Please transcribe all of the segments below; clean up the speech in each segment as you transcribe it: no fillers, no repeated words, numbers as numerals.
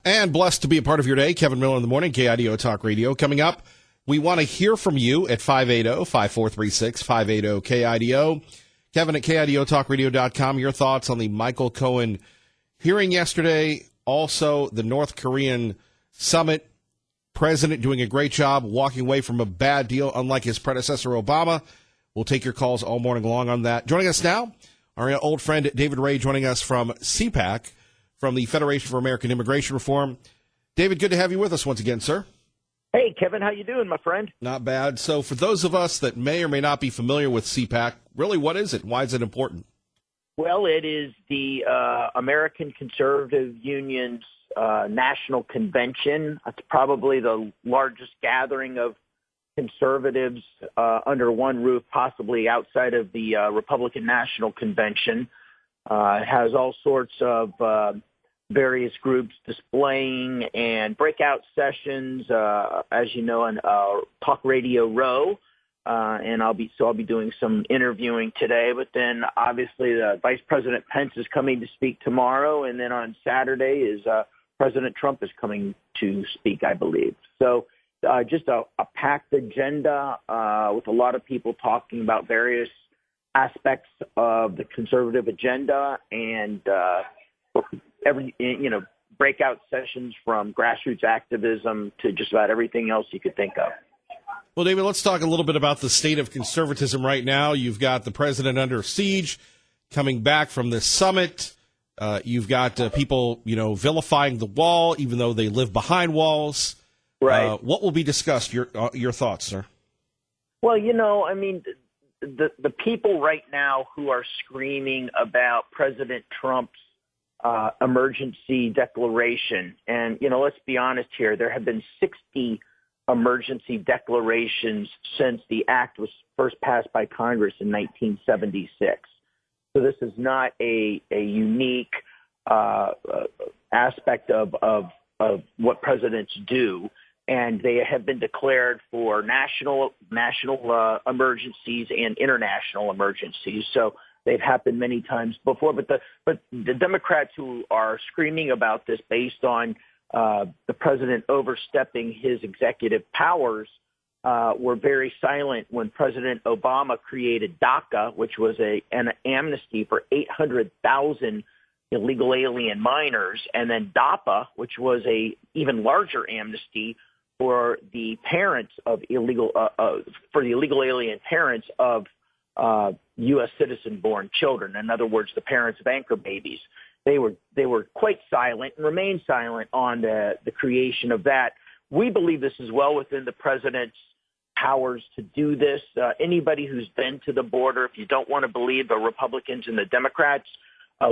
And blessed to be a part of your day. Kevin Miller in the morning, KIDO Talk Radio. Coming up, we want to hear from you at 580-5436, 580-KIDO. Kevin at KIDOTalkRadio.com. Your thoughts on the Michael Cohen hearing yesterday. Also, the North Korean summit. President doing a great job walking away from a bad deal, unlike his predecessor, Obama. We'll take your calls all morning long on that. Joining us now, our old friend David Ray, joining us from CPAC, from the Federation for American Immigration Reform. David, good to have you with us once again, sir. Hey, Kevin, how you doing, my friend? Not bad. So for those of us that may or may not be familiar with CPAC, really, what is it? Why is it important? Well, it is the American Conservative Union's national convention. It's probably the largest gathering of conservatives under one roof, possibly outside of the Republican National Convention. It has all sorts of various groups displaying and breakout sessions, as you know, on Talk Radio Row. And I'll be doing some interviewing today, but then obviously the Vice President Pence is coming to speak tomorrow, and then on Saturday is President Trump is coming to speak, I believe. So just a packed agenda with a lot of people talking about various aspects of the conservative agenda and breakout sessions from grassroots activism to just about everything else you could think of. Well, David, let's talk a little bit about the state of conservatism right now. You've got the president under siege coming back from this summit. You've got people, vilifying the wall, even though they live behind walls. Right. What will be discussed? Your thoughts, sir? Well, the people right now who are screaming about President Trump's emergency declaration, and, let's be honest here, there have been 60 emergency declarations since the act was first passed by Congress in 1976. So this is not a unique aspect of what presidents do, and they have been declared for national emergencies and international emergencies. So they've happened many times before. But the Democrats who are screaming about this based on the president overstepping his executive powers were very silent when President Obama created DACA, which was an amnesty for 800,000 illegal alien minors, and then DAPA, which was a even larger amnesty for the parents of illegal alien parents of U.S. citizen-born children. In other words, the parents of anchor babies. They were quite silent and remain silent on the creation of that. We believe this is well within the president's powers to do this. Anybody who's been to the border, if you don't want to believe the Republicans and the Democrats,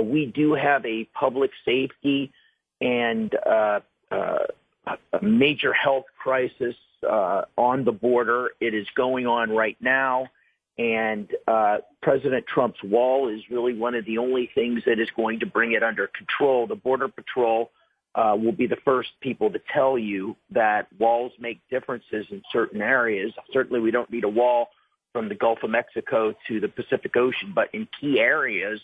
we do have a public safety and a major health crisis on the border. It is going on right now. And President Trump's wall is really one of the only things that is going to bring it under control. The Border Patrol will be the first people to tell you that walls make differences in certain areas. Certainly we don't need a wall from the Gulf of Mexico to the Pacific Ocean, but in key areas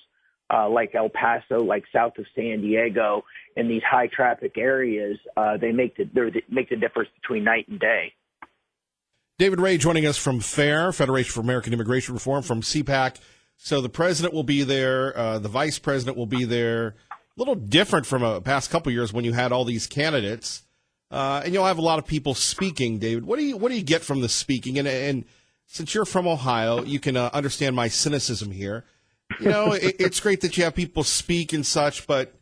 like El Paso, like south of San Diego, in these high traffic areas, they make the difference between night and day. David Ray joining us from FAIR, Federation for American Immigration Reform, from CPAC. So the president will be there. The vice president will be there. A little different from a past couple of years when you had all these candidates. And you'll have a lot of people speaking, David. What do you get from the speaking? And since you're from Ohio, you can understand my cynicism here. It's great that you have people speak and such, but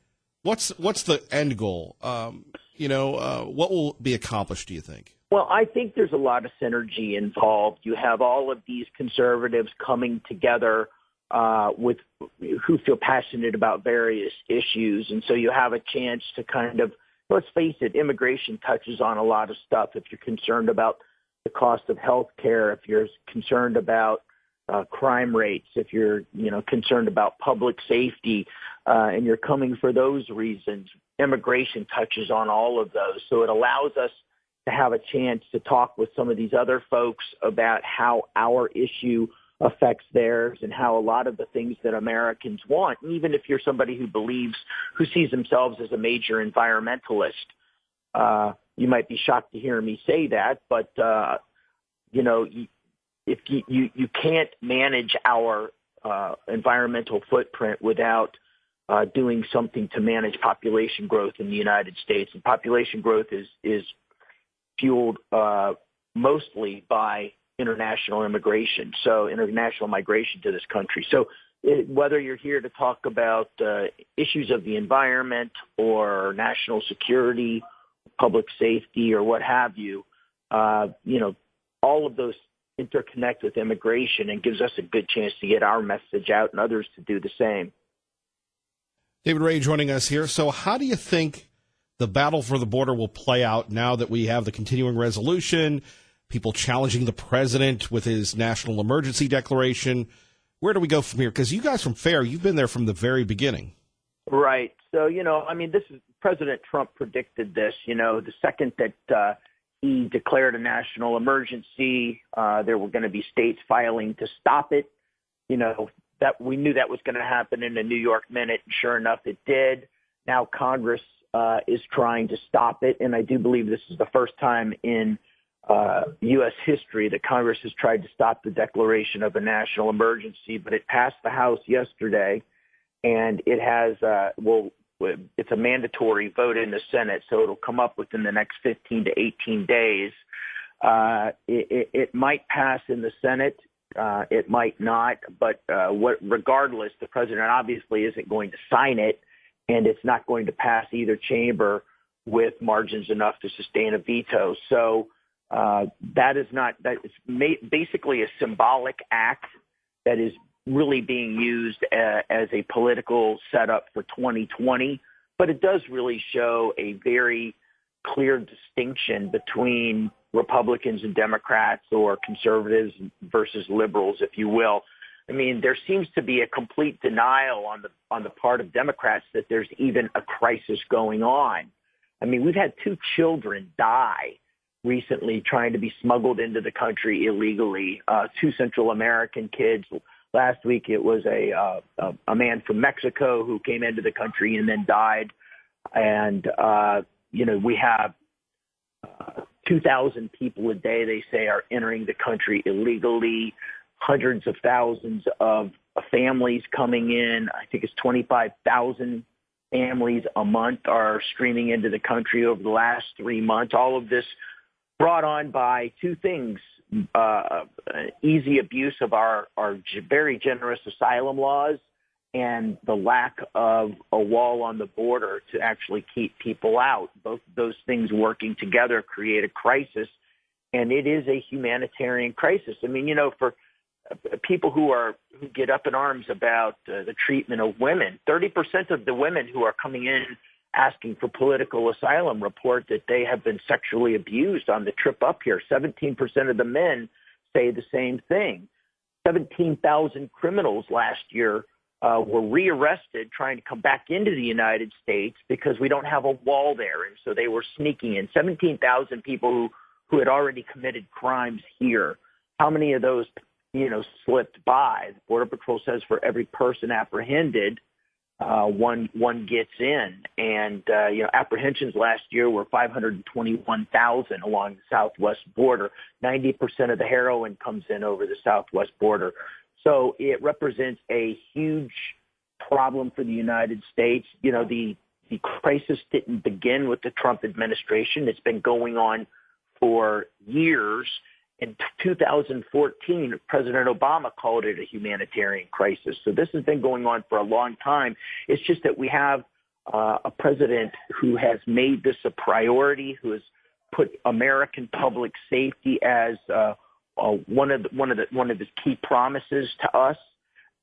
what's the end goal? What will be accomplished, do you think? Well, I think there's a lot of synergy involved. You have all of these conservatives coming together with who feel passionate about various issues. And so you have a chance to kind of, let's face it, immigration touches on a lot of stuff. If you're concerned about the cost of health care, if you're concerned about crime rates, if you're concerned about public safety, and you're coming for those reasons, immigration touches on all of those. So it allows us to have a chance to talk with some of these other folks about how our issue affects theirs, and how a lot of the things that Americans want, even if you're somebody who sees themselves as a major environmentalist, you might be shocked to hear me say that, but if you can't manage our environmental footprint without doing something to manage population growth in the United States. And population growth is fueled mostly by international immigration, so international migration to this country. So whether you're here to talk about issues of the environment or national security, public safety, or what have you, all of those interconnect with immigration and gives us a good chance to get our message out and others to do the same. David Ray joining us here. So how do you think the battle for the border will play out now that we have the continuing resolution, people challenging the president with his national emergency declaration? Where do we go from here? Because you guys from FAIR, you've been there from the very beginning. Right. So, President Trump predicted this. The second that he declared a national emergency, there were going to be states filing to stop it. That we knew that was going to happen in the New York Minute. Sure enough, it did. Now Congress is trying to stop it, and I do believe this is the first time in U.S. history that Congress has tried to stop the declaration of a national emergency. But it passed the House yesterday, and it has it's a mandatory vote in the Senate, so it'll come up within the next 15 to 18 days. It might pass in the Senate. It might not, but regardless, the president obviously isn't going to sign it, and it's not going to pass either chamber with margins enough to sustain a veto. So that is basically a symbolic act that is really being used as a political setup for 2020, but it does really show a very clear distinction between Republicans and Democrats, or conservatives versus liberals, if you will. I mean, there seems to be a complete denial on the part of Democrats that there's even a crisis going on. I mean, we've had 2 children die recently trying to be smuggled into the country illegally, 2 Central American kids. Last week it was a man from Mexico who came into the country and then died. And, we have 2,000 people a day, they say, are entering the country illegally, hundreds of thousands of families coming in. I think it's 25,000 families a month are streaming into the country over the last 3 months. All of this brought on by 2 things, easy abuse of our very generous asylum laws and the lack of a wall on the border to actually keep people out. Both of those things working together create a crisis, and it is a humanitarian crisis. I mean, for people who get up in arms about the treatment of women, 30% of the women who are coming in asking for political asylum report that they have been sexually abused on the trip up here. 17% of the men say the same thing. 17,000 criminals last year were rearrested trying to come back into the United States because we don't have a wall there. And so they were sneaking in. 17,000 people who had already committed crimes here. How many of those, slipped by? The Border Patrol says for every person apprehended, one gets in. And, apprehensions last year were 521,000 along the southwest border. 90% of the heroin comes in over the southwest border. So it represents a huge problem for the United States. The crisis didn't begin with the Trump administration. It's been going on for years. In 2014, President Obama called it a humanitarian crisis. So this has been going on for a long time. It's just that we have a president who has made this a priority, who has put American public safety as one of his key promises to us,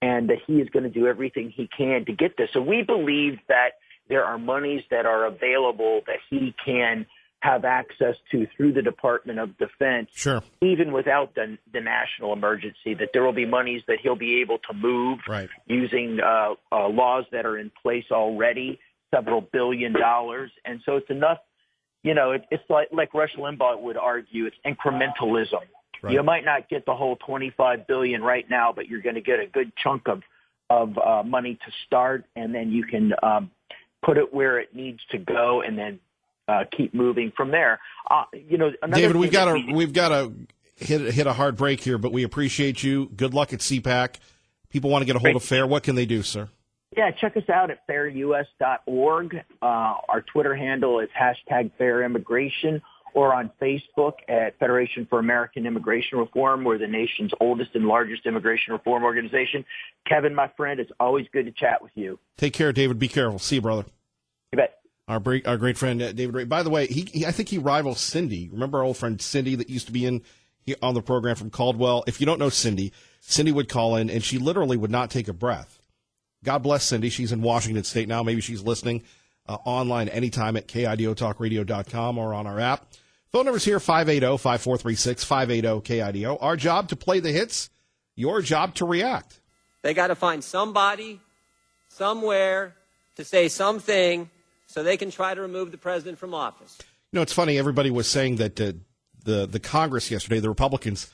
and that he is going to do everything he can to get this. So we believe that there are monies that are available that he can have access to through the Department of Defense, sure, even without the national emergency, that there will be monies that he'll be able to move right, using laws that are in place already, several $1 billion. And so it's enough, it's like Rush Limbaugh would argue, it's incrementalism. Right. You might not get the whole $25 billion right now, but you're going to get a good chunk of money to start, and then you can put it where it needs to go, and then keep moving from there. David, we've got to hit a hard break here, but we appreciate you. Good luck at CPAC. People want to get a hold of FAIR. What can they do, sir? Yeah, check us out at fairus.org. Our Twitter handle is #FairImmigration, or on Facebook at Federation for American Immigration Reform. We're the nation's oldest and largest immigration reform organization. Kevin, my friend, it's always good to chat with you. Take care, David. Be careful. See you, brother. You bet. Our great friend, David Ray. By the way, I think he rivals Cindy. Remember our old friend Cindy that used to be on the program from Caldwell? If you don't know Cindy would call in, and she literally would not take a breath. God bless Cindy. She's in Washington State now. Maybe she's listening online anytime at KIDOTalkRadio.com or on our app. Phone number's here, 580-5436, 580-KIDO. Our job to play the hits, your job to react. They got to find somebody, somewhere, to say something so they can try to remove the president from office. You know, it's funny. Everybody was saying that the Congress yesterday, the Republicans,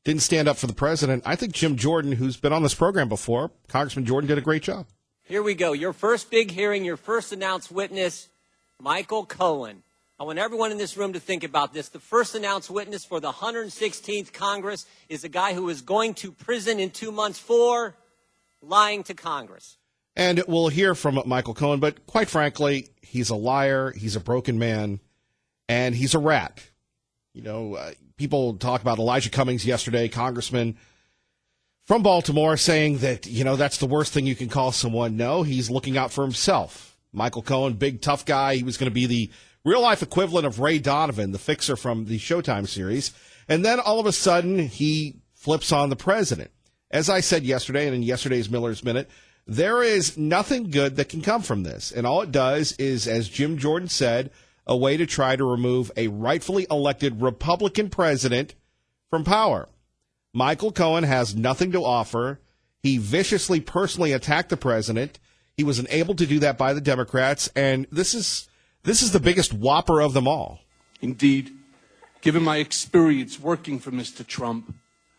didn't stand up for the president. I think Jim Jordan, who's been on this program before, Congressman Jordan, did a great job. Here we go. Your first big hearing, your first announced witness, Michael Cohen. I want everyone in this room to think about this. The first announced witness for the 116th Congress is a guy who is going to prison in 2 months for lying to Congress. And we'll hear from Michael Cohen, but quite frankly, he's a liar, he's a broken man, and he's a rat. You know, people talk about Elijah Cummings yesterday, congressman from Baltimore, saying that, you know, that's the worst thing you can call someone. No, he's looking out for himself. Michael Cohen, big, tough guy. He was going to be the real-life equivalent of Ray Donovan, the fixer from the Showtime series. And then all of a sudden, he flips on the president. As I said yesterday, and in yesterday's Miller's Minute, there is nothing good that can come from this. And all it does is, as Jim Jordan said, a way to try to remove a rightfully elected Republican president from power. Michael Cohen has nothing to offer. He viciously personally attacked the president. He was unable to do that by the Democrats, and this is the biggest whopper of them all. Indeed, given my experience working for Mr. Trump,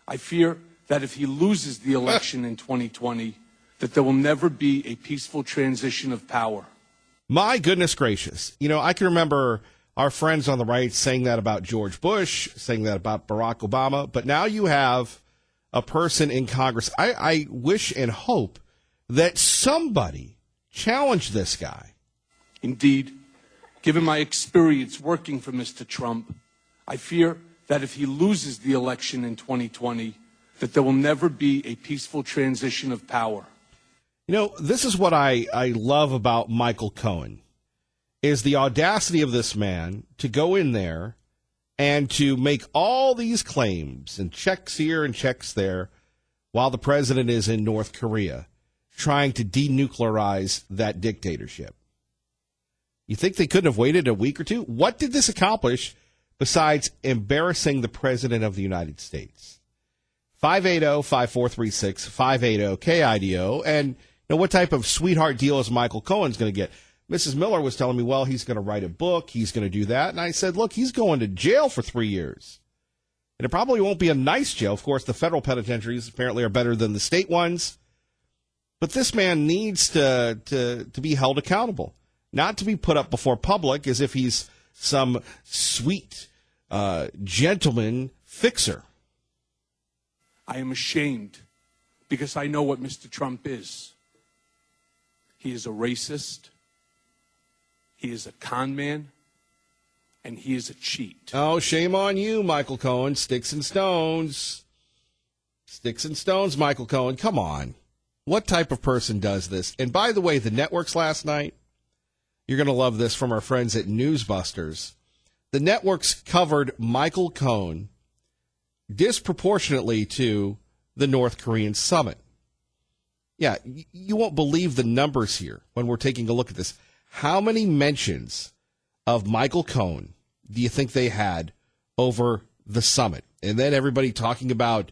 I fear that if he loses the election in 2020, that there will never be a peaceful transition of power. My goodness gracious. You know, I can remember our friends on the right saying that about George Bush, saying that about Barack Obama, but now you have a person in Congress. I wish and hope that somebody challenged this guy. Indeed, given my experience working for Mr. Trump, I fear that if he loses the election in 2020, that there will never be a peaceful transition of power. You know, this is what I love about Michael Cohen, is the audacity of this man to go in there and to make all these claims and checks here and checks there while the president is in North Korea trying to denuclearize that dictatorship. You think they couldn't have waited a week or two? What did this accomplish besides embarrassing the president of the United States? 580-5436, 580-KIDO. And you know, what type of sweetheart deal is Michael Cohen's going to get? Mrs. Miller was telling me, well, he's going to write a book. He's going to do that. And I said, look, he's going to jail for 3 years. And it probably won't be a nice jail. Of course, the federal penitentiaries apparently are better than the state ones. But this man needs to be held accountable, not to be put up before public as if he's some sweet gentleman fixer. I am ashamed because I know what Mr. Trump is. He is a racist, he is a con man, and he is a cheat. Oh, shame on you, Michael Cohen. Sticks and stones. Sticks and stones, Michael Cohen. Come on. What type of person does this? And by the way, the networks last night, you're going to love this from our friends at Newsbusters. The networks covered Michael Cohen disproportionately to the North Korean summit. Yeah, you won't believe the numbers here when we're taking a look at this. How many mentions of Michael Cohen do you think they had over the summit? And then everybody talking about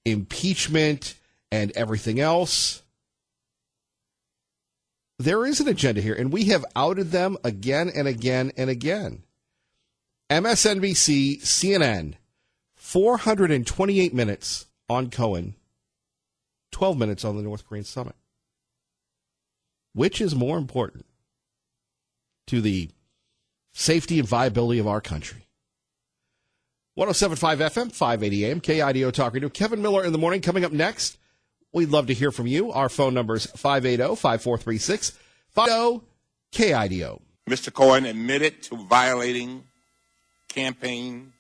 impeachment and everything else. There is an agenda here, and we have outed them again and again and again. MSNBC, CNN, 428 minutes on Cohen, 12 minutes on the North Korean summit. Which is more important to the safety and viability of our country? 107.5 FM, 580 AM, KIDO Talk Radio. Kevin Miller in the morning. Coming up next, we'd love to hear from you. Our phone number is 580-5436, 50-KIDO. Mr. Cohen admitted to violating campaign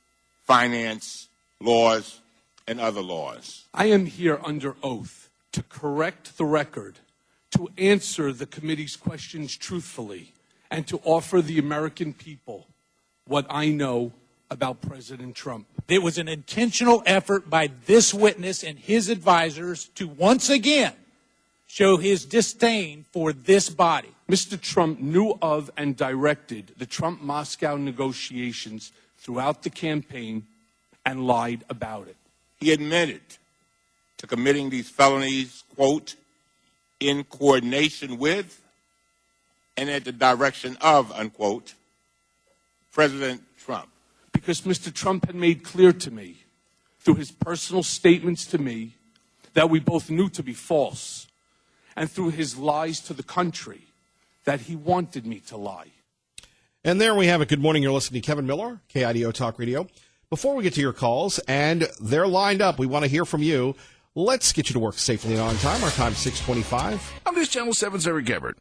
finance laws and other laws. I am here under oath to correct the record, to answer the committee's questions truthfully, and to offer the American people what I know about President Trump. It was an intentional effort by this witness and his advisors to once again show his disdain for this body. Mr. Trump knew of and directed the Trump-Moscow negotiations throughout the campaign and lied about it. He admitted to committing these felonies, quote, in coordination with and at the direction of, unquote, President Trump. Because Mr. Trump had made clear to me, through his personal statements to me, that we both knew to be false, and through his lies to the country, that he wanted me to lie. And there we have it. Good morning. You're listening to Kevin Miller, KIDO Talk Radio. Before we get to your calls, and they're lined up, we want to hear from you. Let's get you to work safely and on time. Our time is 6:25. I'm this Channel 7's Eric Gebert.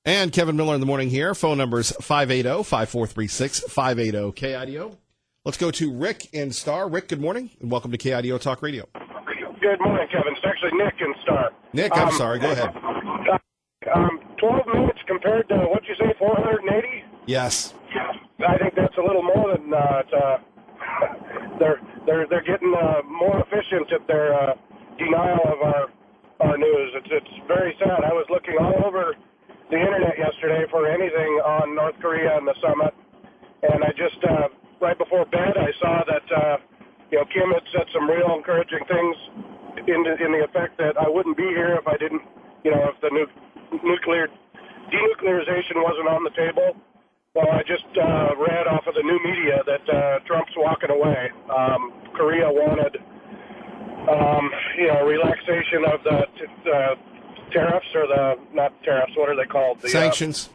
And Kevin Miller in the morning here. Phone numbers 580-5436, 580-KIDO. Let's go to Rick in Star. Rick, good morning, and welcome to KIDO Talk Radio. Good morning, Kevin. It's actually Nick in Star. Nick, I'm sorry. Go ahead. 12 minutes compared to, what'd you say, 480? Yes. I think that's a little more than they're getting more efficient at their denial of our news. It's very sad. I was looking all over the internet yesterday for anything on North Korea and the summit, and I just right before bed I saw that Kim had said some real encouraging things in the effect that I wouldn't be here if I didn't, if the denuclearization wasn't on the table. Well, I just read off of the new media that Trump's walking away. Korea wanted, relaxation of the tariffs, or not tariffs, what are they called? The Sanctions.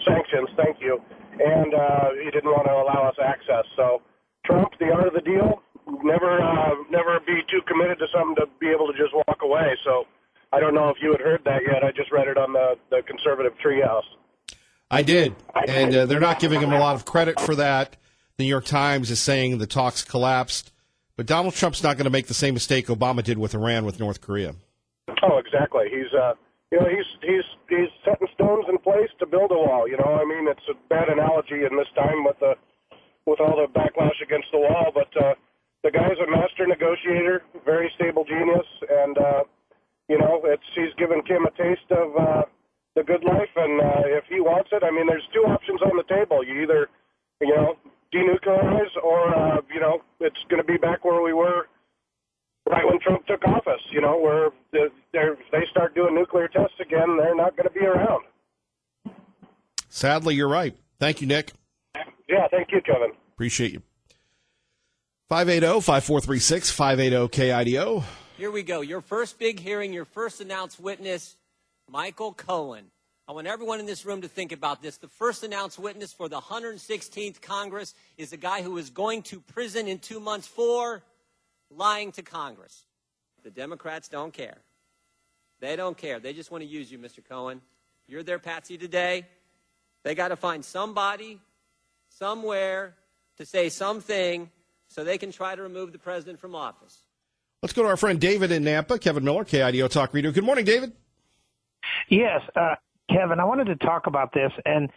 Sanctions, thank you. And he didn't want to allow us access. So Trump, the art of the deal, never be too committed to something to be able to just walk away. So I don't know if you had heard that yet. I just read it on the conservative treehouse. I did, and they're not giving him a lot of credit for that. The New York Times is saying the talks collapsed, but Donald Trump's not going to make the same mistake Obama did with Iran with North Korea. Oh, exactly. He's setting stones in place to build a wall. It's a bad analogy in this time with all the backlash against the wall, but the guy's a master negotiator, very stable genius, and he's given Kim a taste of the good life, and if he wants it, there's two options on the table. You either, denuclearize, or it's going to be back where we were right when Trump took office. Where if they start doing nuclear tests again, they're not going to be around. Sadly, you're right. Thank you, Nick. Yeah, thank you, Kevin. Appreciate you. 580-5436, 580-KIDO. Here we go. Your first big hearing, your first announced witness, Michael Cohen. I want everyone in this room to think about this. The first announced witness for the 116th Congress is a guy who is going to prison in 2 months for lying to Congress. The Democrats don't care. They don't care. They just want to use you, Mr. Cohen. You're their patsy today. They got to find somebody, somewhere, to say something so they can try to remove the president from office. Let's go to our friend David in Nampa. Kevin Miller, KIDO Talk Radio. Good morning, David. Yes, Kevin, I wanted to talk about this. And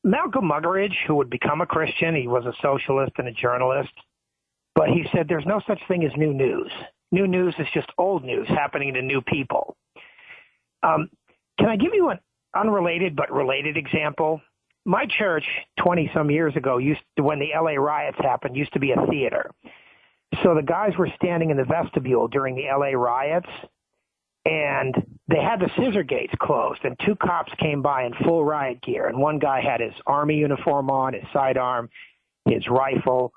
Malcolm Muggeridge, who would become a Christian, he was a socialist and a journalist, but he said there's no such thing as new news. New news is just old news happening to new people. Can I give you an unrelated but related example? My church, 20-some years ago, when the L.A. riots happened, used to be a theater. So the guys were standing in the vestibule during the L.A. riots, and they had the scissor gates closed, and two cops came by in full riot gear, and one guy had his army uniform on, his sidearm, his rifle,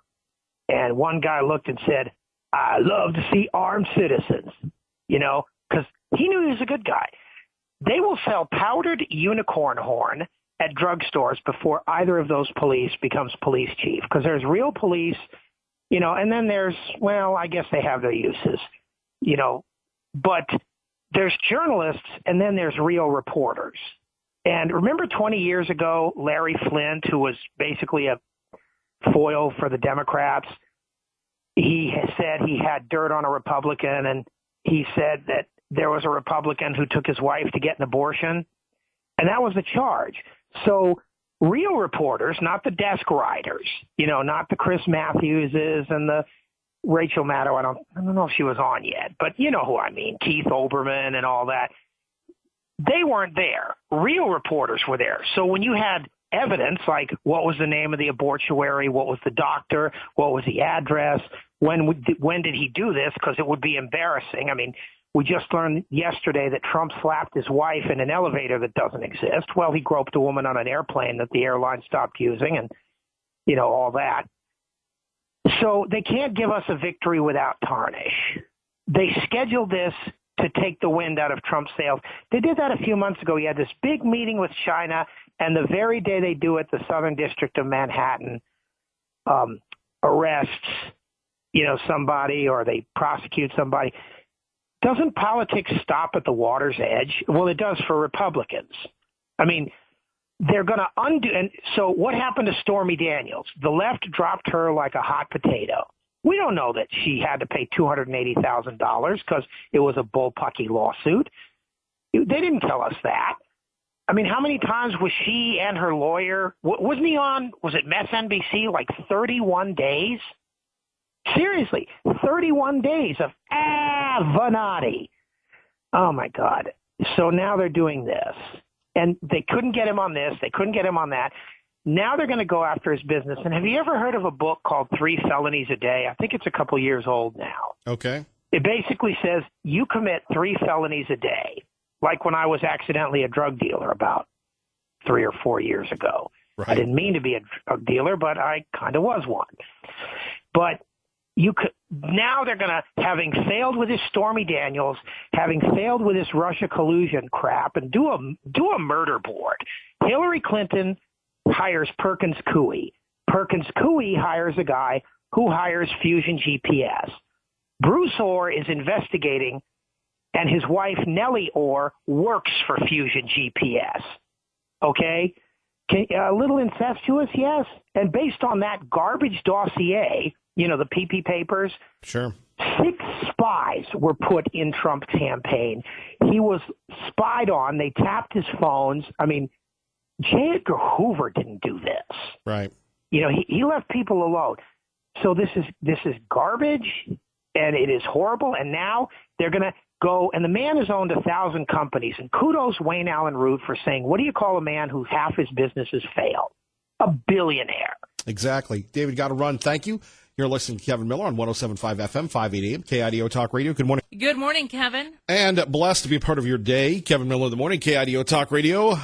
And one guy looked and said, I love to see armed citizens, because he knew he was a good guy. They will sell powdered unicorn horn at drugstores before either of those police becomes police chief, because there's real police, and then there's, well, I guess they have their uses, but there's journalists and then there's real reporters. And remember 20 years ago, Larry Flint, who was basically a foil for the Democrats, he said he had dirt on a Republican, and he said that there was a Republican who took his wife to get an abortion, and that was the charge. So real reporters, not the desk writers, not the Chris Matthewses and the Rachel Maddow. I don't know if she was on yet, but you know who I mean, Keith Olbermann and all that. They weren't there. Real reporters were there. So when you had evidence, like what was the name of the abortuary, what was the doctor, what was the address, when did he do this, because it would be embarrassing. I mean, we just learned yesterday that Trump slapped his wife in an elevator that doesn't exist. Well, he groped a woman on an airplane that the airline stopped using, and, all that. So they can't give us a victory without tarnish. They scheduled this to take the wind out of Trump's sails. They did that a few months ago. He had this big meeting with China, and the very day they do it, the Southern District of Manhattan arrests, somebody, or they prosecute somebody. Doesn't politics stop at the water's edge? Well, it does for Republicans. I mean, they're going to undo. And so what happened to Stormy Daniels? The left dropped her like a hot potato. We don't know that she had to pay $280,000 because it was a bullpucky lawsuit. They didn't tell us that. I mean, how many times was she and her lawyer, wasn't he on, was it MSNBC, like 31 days? Seriously, 31 days of Venati. Oh, my God. So now they're doing this. And they couldn't get him on this. They couldn't get him on that. Now they're going to go after his business. And have you ever heard of a book called 3 Felonies a Day? I think it's a couple years old now. Okay. It basically says you commit 3 felonies a day, like when I was accidentally a drug dealer about 3 or 4 years ago. Right. I didn't mean to be a drug dealer, but I kind of was one. But now they're going to, having failed with this Stormy Daniels, having failed with this Russia collusion crap, and do a murder board. Hillary Clinton hires Perkins Coie. Perkins Coie hires a guy who hires Fusion GPS. Bruce Orr is investigating, and his wife Nellie Orr works for Fusion GPS. Okay? A little incestuous, yes. And based on that garbage dossier, the PP papers, sure, 6 spies were put in Trump's campaign. He was spied on. They tapped his phones. I mean, J. Edgar Hoover didn't do this. Right. He left people alone. So this is garbage, and it is horrible. And now they're going to go, and the man has owned 1,000 companies. And kudos Wayne Allen Root for saying, what do you call a man who half his businesses fail? A billionaire. Exactly. David, got to run. Thank you. You're listening to Kevin Miller on 107.5 FM, 580 AM, KIDO Talk Radio. Good morning. Good morning, Kevin. And blessed to be a part of your day. Kevin Miller in the morning, KIDO Talk Radio,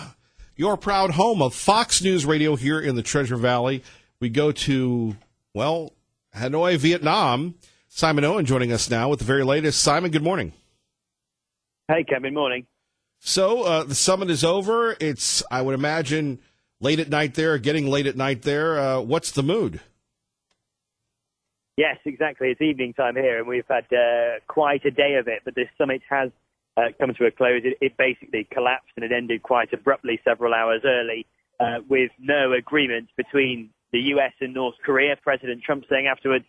your proud home of Fox News Radio here in the Treasure Valley. We go to, Hanoi, Vietnam. Simon Owen joining us now with the very latest. Simon, good morning. Hey, Kevin, morning. So the summit is over. It's, I would imagine, late at night there, getting late at night there. What's the mood? Yes, exactly. It's evening time here, and we've had quite a day of it, but this summit has come to a close. It basically collapsed, and it ended quite abruptly several hours early with no agreement between the U.S. and North Korea. President Trump saying afterwards,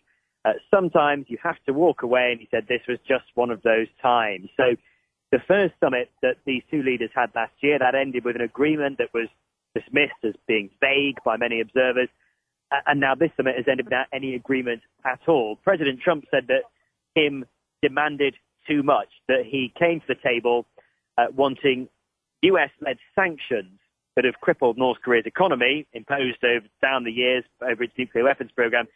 sometimes you have to walk away, and he said this was just one of those times. So the first summit that these two leaders had last year, that ended with an agreement that was dismissed as being vague by many observers. And now this summit has ended without any agreement at all. President Trump said that Kim demanded too much, that he came to the table wanting U.S.-led sanctions that have crippled North Korea's economy, imposed down the years over its nuclear weapons program.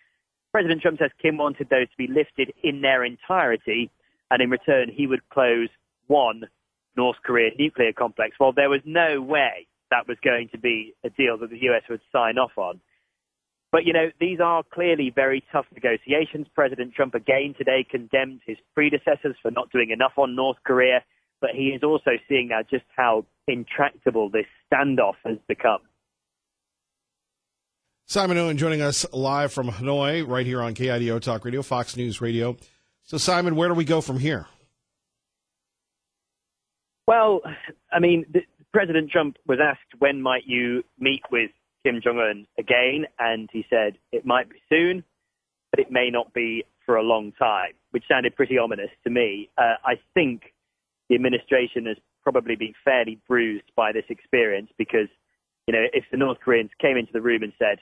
President Trump says Kim wanted those to be lifted in their entirety, and in return he would close one North Korea nuclear complex. Well, there was no way that was going to be a deal that the U.S. would sign off on. But, these are clearly very tough negotiations. President Trump again today condemned his predecessors for not doing enough on North Korea. But he is also seeing now just how intractable this standoff has become. Simon Owen joining us live from Hanoi, right here on KIDO Talk Radio, Fox News Radio. So, Simon, where do we go from here? Well, President Trump was asked, when might you meet with Kim Jong-un again? And he said, it might be soon, but it may not be for a long time, which sounded pretty ominous to me. I think the administration has probably been fairly bruised by this experience because, if the North Koreans came into the room and said,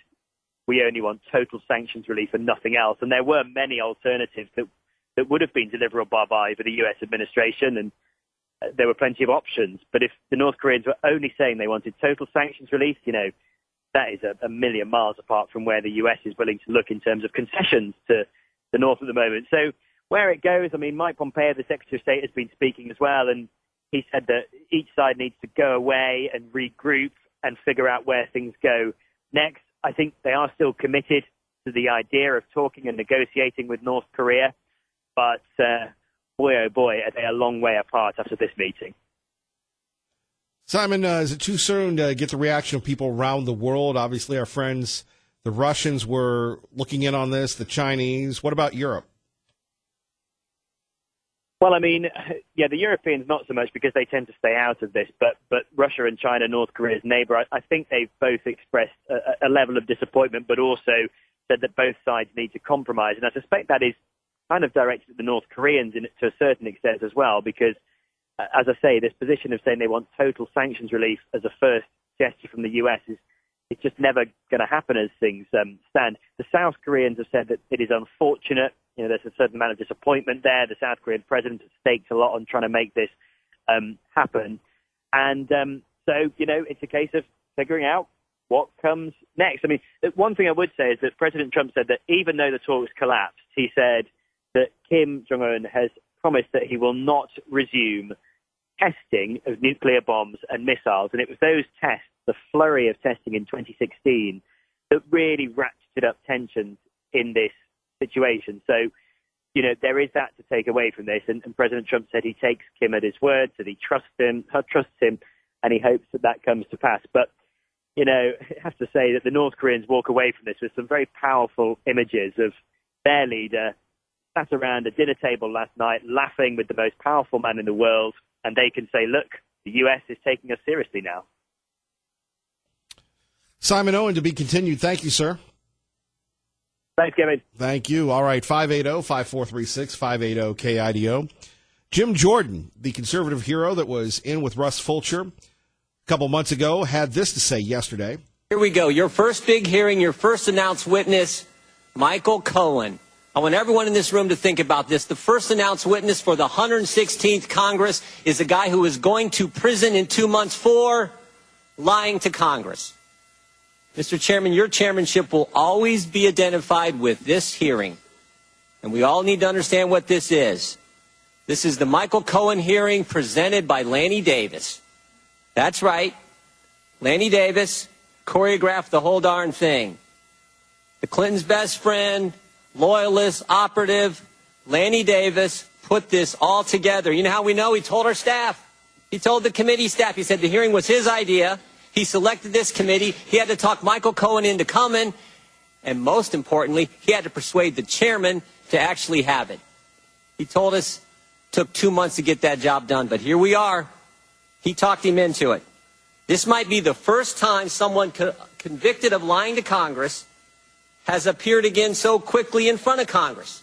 we only want total sanctions relief and nothing else, and there were many alternatives that would have been deliverable by the U.S. administration, and there were plenty of options. But if the North Koreans were only saying they wanted total sanctions relief, that is a million miles apart from where the U.S. is willing to look in terms of concessions to the North at the moment. So where it goes, Mike Pompeo, the Secretary of State, has been speaking as well, and he said that each side needs to go away and regroup and figure out where things go next. I think they are still committed to the idea of talking and negotiating with North Korea, but boy, oh boy, are they a long way apart after this meeting. Simon, is it too soon to get the reaction of people around the world? Obviously, our friends, the Russians, were looking in on this, the Chinese. What about Europe? Well, the Europeans not so much because they tend to stay out of this, but Russia and China, North Korea's neighbor, I think they've both expressed a level of disappointment, but also said that both sides need to compromise. And I suspect that is kind of directed at the North Koreans to a certain extent as well, because, as I say, this position of saying they want total sanctions relief as a first gesture from the U.S. it's just never going to happen as things stand. The South Koreans have said that it is unfortunate. There's a certain amount of disappointment there. The South Korean president has staked a lot on trying to make this happen. And so, it's a case of figuring out what comes next. One thing I would say is that President Trump said that even though the talks collapsed, he said that Kim Jong-un has promised that he will not resume testing of nuclear bombs and missiles. And it was those tests, the flurry of testing in 2016, that really ratcheted up tensions in this situation. So, there is that to take away from this. And President Trump said he takes Kim at his word, that he trusts him, and he hopes that comes to pass. But, I have to say that the North Koreans walk away from this with some very powerful images of their leader sat around a dinner table last night laughing with the most powerful man in the world, and they can say, look, the U.S. is taking us seriously now. Simon Owen, to be continued. Thank you, sir. Thanks, Kevin. Thank you. All right, 580-5436, 580-KIDO. Jim Jordan, the conservative hero that was in with Russ Fulcher a couple months ago, had this to say yesterday. Here we go. Your first big hearing, your first announced witness, Michael Cohen. I want everyone in this room to think about this. The first announced witness for the 116th Congress is a guy who is going to prison in 2 months for lying to Congress. Mr. Chairman, your chairmanship will always be identified with this hearing. And we all need to understand what this is. This is the Michael Cohen hearing presented by Lanny Davis. That's right. Lanny Davis choreographed the whole darn thing. The Clintons' best friend, loyalist, operative, Lanny Davis put this all together. You know how we know? He told our staff. He told the committee staff. He said the hearing was his idea. He selected this committee. He had to talk Michael Cohen into coming. And most importantly, he had to persuade the chairman to actually have it. He told us it took 2 months to get that job done. But here we are. He talked him into it. This might be the first time someone convicted of lying to Congress has appeared again so quickly in front of Congress.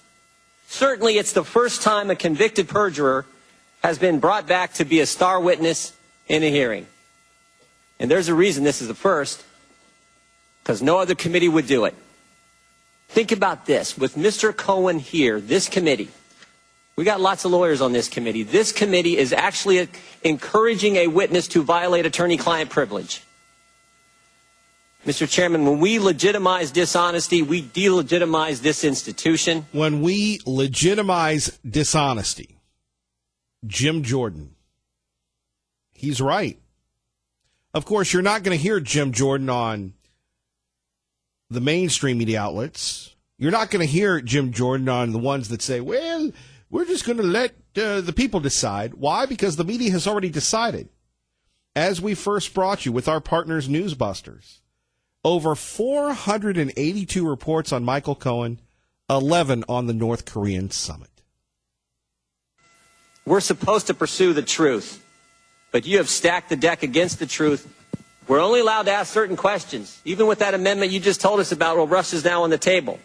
Certainly, it's the first time a convicted perjurer has been brought back to be a star witness in a hearing. And there's a reason this is the first, because no other committee would do it. Think about this. With Mr. Cohen here, this committee, we got lots of lawyers on this committee. This committee is actually encouraging a witness to violate attorney-client privilege. Mr. Chairman, when we legitimize dishonesty, we delegitimize this institution. When we legitimize dishonesty, Jim Jordan, he's right. Of course, you're not going to hear Jim Jordan on the mainstream media outlets. You're not going to hear Jim Jordan on the ones that say, well, we're just going to let the people decide. Why? Because the media has already decided. As we first brought you with our partners, Newsbusters, over 482 reports on Michael Cohen, 11 on the North Korean summit. We're supposed to pursue the truth, but you have stacked the deck against the truth. We're only allowed to ask certain questions, even with that amendment you just told us about. Well, Russia's now on the table.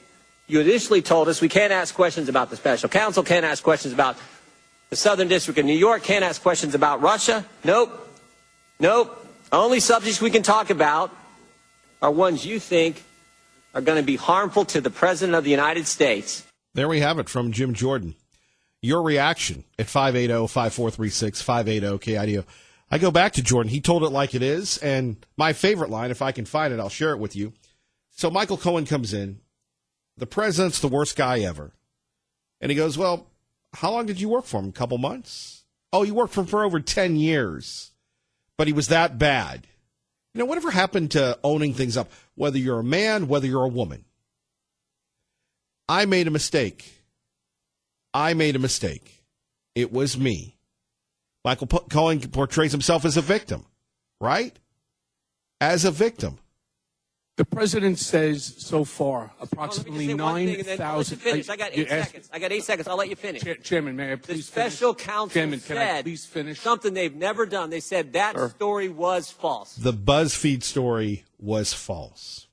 You initially told us we can't ask questions about the special counsel, can't ask questions about the Southern District of New York, can't ask questions about Russia. Nope. Only subjects we can talk about are ones you think are going to be harmful to the President of the United States. There we have it from Jim Jordan. Your reaction at 580-5436, 580-KIDO. I go back to Jordan. He told it like it is, and my favorite line, if I can find it, I'll share it with you. So Michael Cohen comes in. The president's the worst guy ever. And he goes, well, how long did you work for him? A couple months? Oh, you worked for him for over 10 years. But he was that bad. You know, whatever happened to owning things up, whether you're a man, whether you're a woman? I made a mistake. It was me. Michael Cohen portrays himself as a victim, right? As a victim. The president says so far approximately 9,000. I got 8 seconds. I got 8 seconds. I'll let you finish. Chairman, may I please finish? The special counsel Chairman, said can I please finish? Something they've never done. They said that story was false. The BuzzFeed story was false.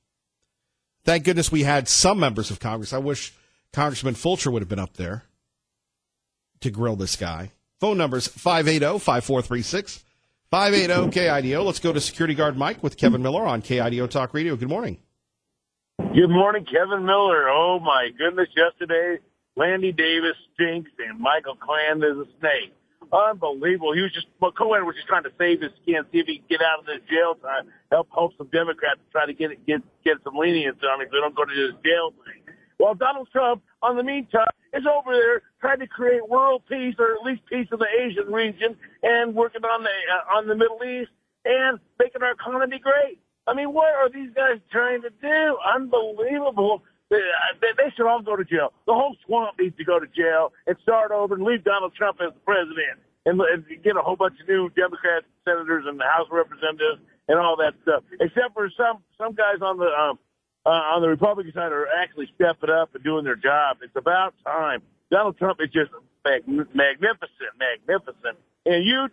Thank goodness we had some members of Congress. I wish Congressman Fulcher would have been up there to grill this guy. Phone numbers 580-5436. 580-KIDO. Let's go to Security Guard Mike with Kevin Miller on KIDO Talk Radio. Good morning. Good morning, Kevin Miller. Oh, my goodness. Yesterday, Landy Davis stinks and Michael Klan is a snake. Unbelievable. Cohen was just trying to save his skin, see if he can get out of this jail time, help some Democrats try to get some leniency on him so they don't go to this jail thing. Well, Donald Trump, on the meantime, is over there trying to create world peace, or at least peace in the Asian region, and working on the Middle East and making our economy great. I mean, what are these guys trying to do? Unbelievable. They should all go to jail. The whole swamp needs to go to jail and start over and leave Donald Trump as the president and get a whole bunch of new Democrat senators and the House of Representatives and all that stuff. Except for some guys on the Republican side are actually stepping up and doing their job. It's about time. Donald Trump is just magnificent. And you,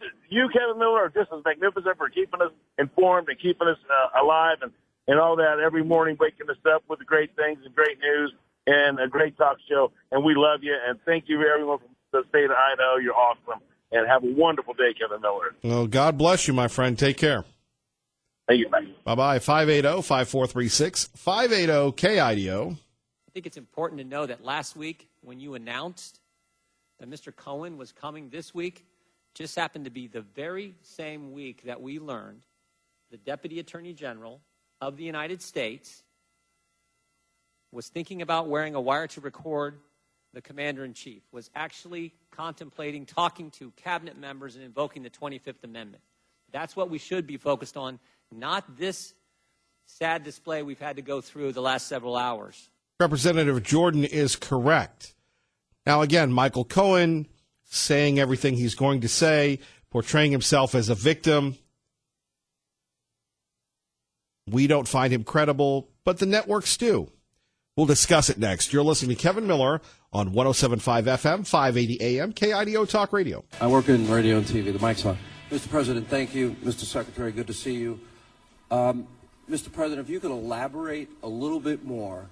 Kevin Miller, are just as magnificent for keeping us informed and keeping us alive and all that every morning, waking us up with the great things and great news and a great talk show. And we love you. And thank you, everyone from the state of Idaho. You're awesome. And have a wonderful day, Kevin Miller. Well, God bless you, my friend. Take care. Thank you, man. Bye-bye. 580-5436. 580-KIDO. I think it's important to know that last week when you announced that Mr. Cohen was coming this week, just happened to be the very same week that we learned the Deputy Attorney General of the United States was thinking about wearing a wire to record the Commander-in-Chief, was actually contemplating talking to cabinet members and invoking the 25th Amendment. That's what we should be focused on, not this sad display we've had to go through the last several hours. Representative Jordan is correct. Now, again, Michael Cohen saying everything he's going to say, portraying himself as a victim. We don't find him credible, but the networks do. We'll discuss it next. You're listening to Kevin Miller on 107.5 FM, 580 AM, KIDO Talk Radio. I work in radio and TV. The mic's on. Mr. President, thank you. Mr. Secretary, good to see you. Mr. President, if you could elaborate a little bit more.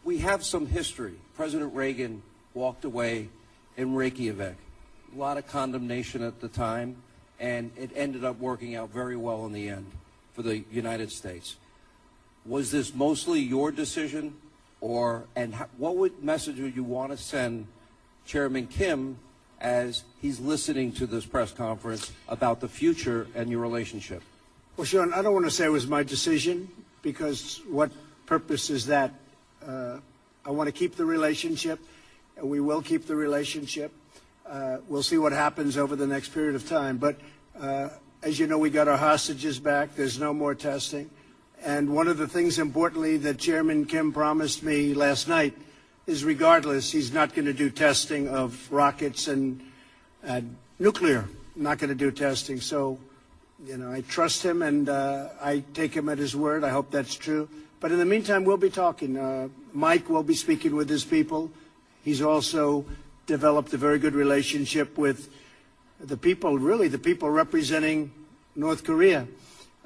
We have some history. President Reagan walked away in Reykjavik. A lot of condemnation at the time, and it ended up working out very well in the end for the United States. Was this mostly your decision, what message would you want to send Chairman Kim as he's listening to this press conference about the future and your relationship? Well, Sean, I don't want to say it was my decision, because what purpose is that? I want to keep the relationship, and we will keep the relationship. We'll see what happens over the next period of time. But as you know, we got our hostages back. There's no more testing. And one of the things, importantly, that Chairman Kim promised me last night is regardless, he's not going to do testing of rockets and nuclear, not going to do testing. So, I trust him and I take him at his word. I hope that's true. But in the meantime, we'll be talking. Mike will be speaking with his people. He's also developed a very good relationship with the people, really the people representing North Korea.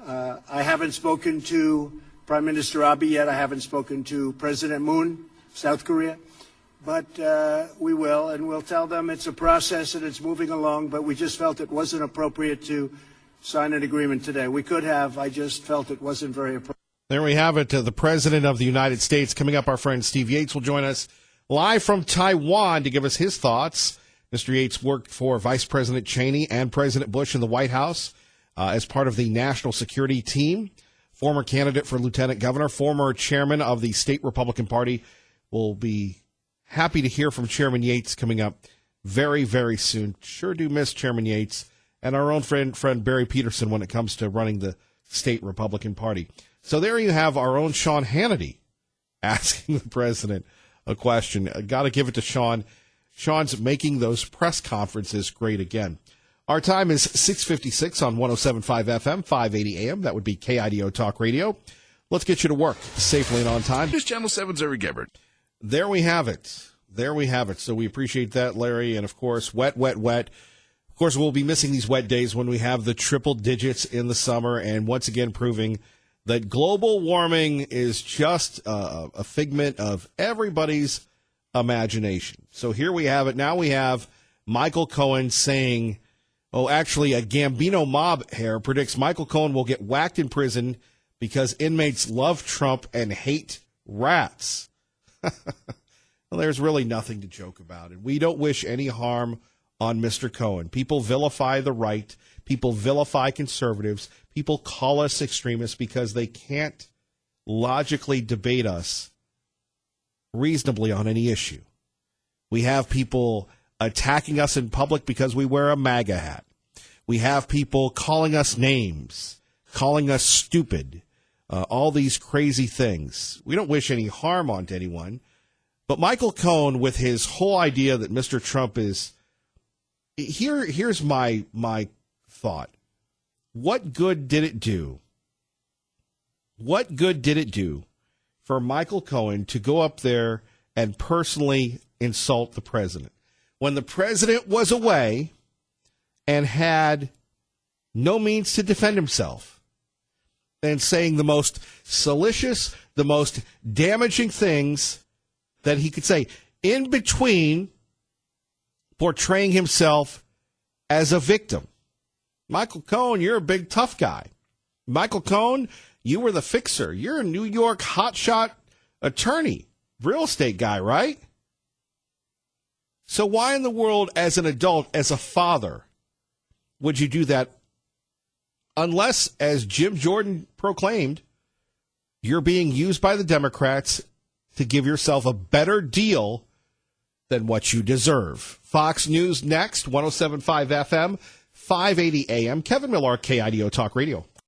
I haven't spoken to Prime Minister Abe yet. I haven't spoken to President Moon, South Korea. But we will, and we'll tell them it's a process and it's moving along, but we just felt it wasn't appropriate to sign an agreement today. We could have. I just felt it wasn't very appropriate. There we have it. The President of the United States. Coming up, our friend Steve Yates will join us live from Taiwan to give us his thoughts. Mr. Yates worked for Vice President Cheney and President Bush in the White House as part of the national security team. Former candidate for lieutenant governor, former chairman of the state Republican Party. We'll be happy to hear from Chairman Yates coming up very, very soon. Sure do miss Chairman Yates and our own friend Barry Peterson when it comes to running the state Republican Party. So there you have our own Sean Hannity asking the president a question. Got to give it to Sean. Sean's making those press conferences great again. Our time is 6:56 on 107.5 FM, 580 AM. That would be KIDO Talk Radio. Let's get you to work safely and on time. Here's Channel 7's Eric Gebert. There we have it. There we have it. So we appreciate that, Larry. And, of course, wet, wet, wet. Of course, we'll be missing these wet days when we have the triple digits in the summer. And once again, proving that global warming is just a figment of everybody's imagination. So here we have it. Now we have Michael Cohen saying, actually, a Gambino mob hair predicts Michael Cohen will get whacked in prison because inmates love Trump and hate rats. Well, there's really nothing to joke about. And we don't wish any harm on Mr. Cohen. People vilify the right. People vilify conservatives. People call us extremists because they can't logically debate us reasonably on any issue. We have people attacking us in public because we wear a MAGA hat. We have people calling us names, calling us stupid, all these crazy things. We don't wish any harm onto anyone. But Michael Cohen, with his whole idea that Mr. Trump is here's my thought. What good did it do? What good did it do for Michael Cohen to go up there and personally insult the president when the president was away and had no means to defend himself, and saying the most salacious, the most damaging things that he could say, in between portraying himself as a victim? Michael Cohen, you're a big tough guy. Michael Cohen, you were the fixer. You're a New York hotshot attorney, real estate guy, right? So why in the world, as an adult, as a father, would you do that? Unless, as Jim Jordan proclaimed, you're being used by the Democrats to give yourself a better deal than what you deserve. Fox News next, 107.5 FM, 580 AM. Kevin Miller, KIDO Talk Radio.